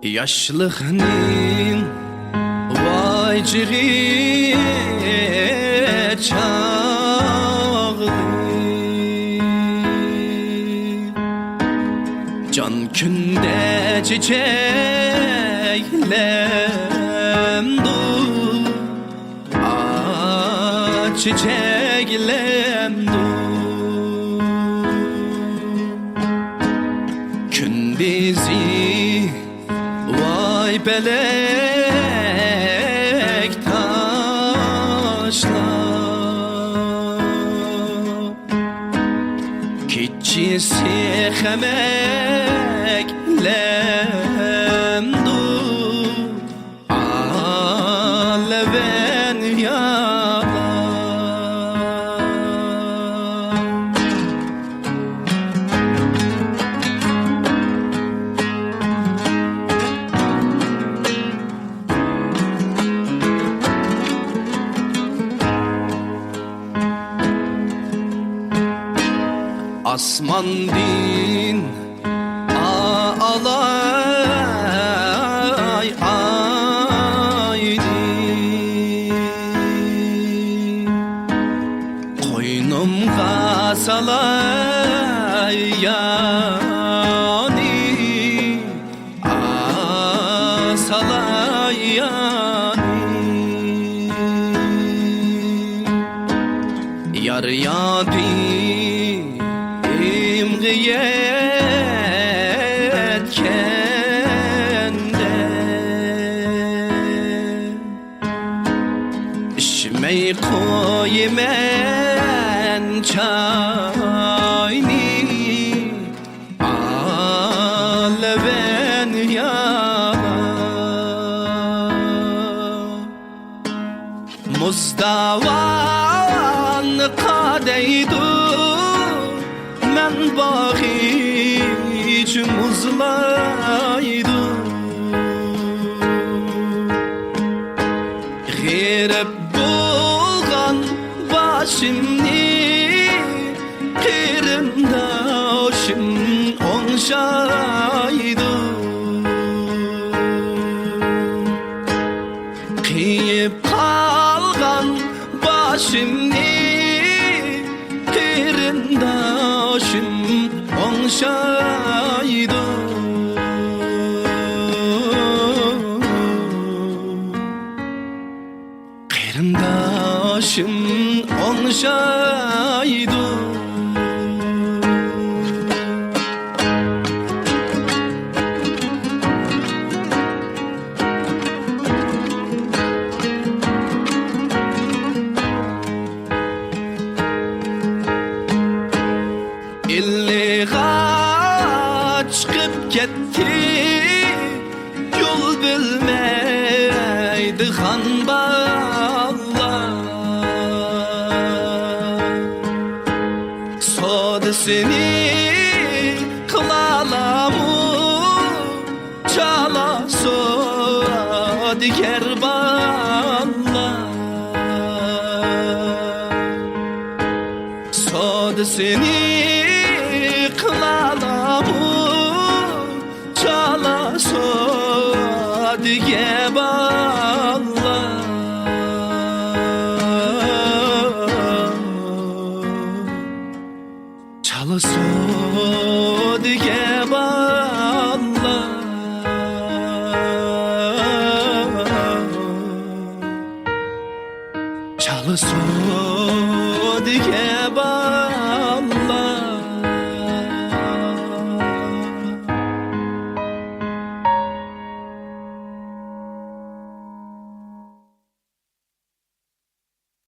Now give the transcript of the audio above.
Yaşlığının vacığı çağlı, can günde çiçeklemdu, çiçeklemdu. Gün bizi vay belek taşlar, keçisi xemeklemdu, aleven yalar. Asman din ağlay aydi, koynumga salay yani, salay yani. Yar yadi yetkende, içmey koymen çayni, aleven yalar. Muzdavan kadeydu men bağış muzlaydı, girip bulgan başımni, kırındaşım onşaydı. Kıyıp kalgan başımni, kırındaşım onşaydı. Kırındaşım onşaydı. İlliğa çıkıp gitti, yol bilmeydi han bağlar. Sodasını kılalamı çala sodi kerbanlar. Sodasını kılalamı çala sodiye bağlar. Çala sodiye bağlar. Çala sodiye bağlar.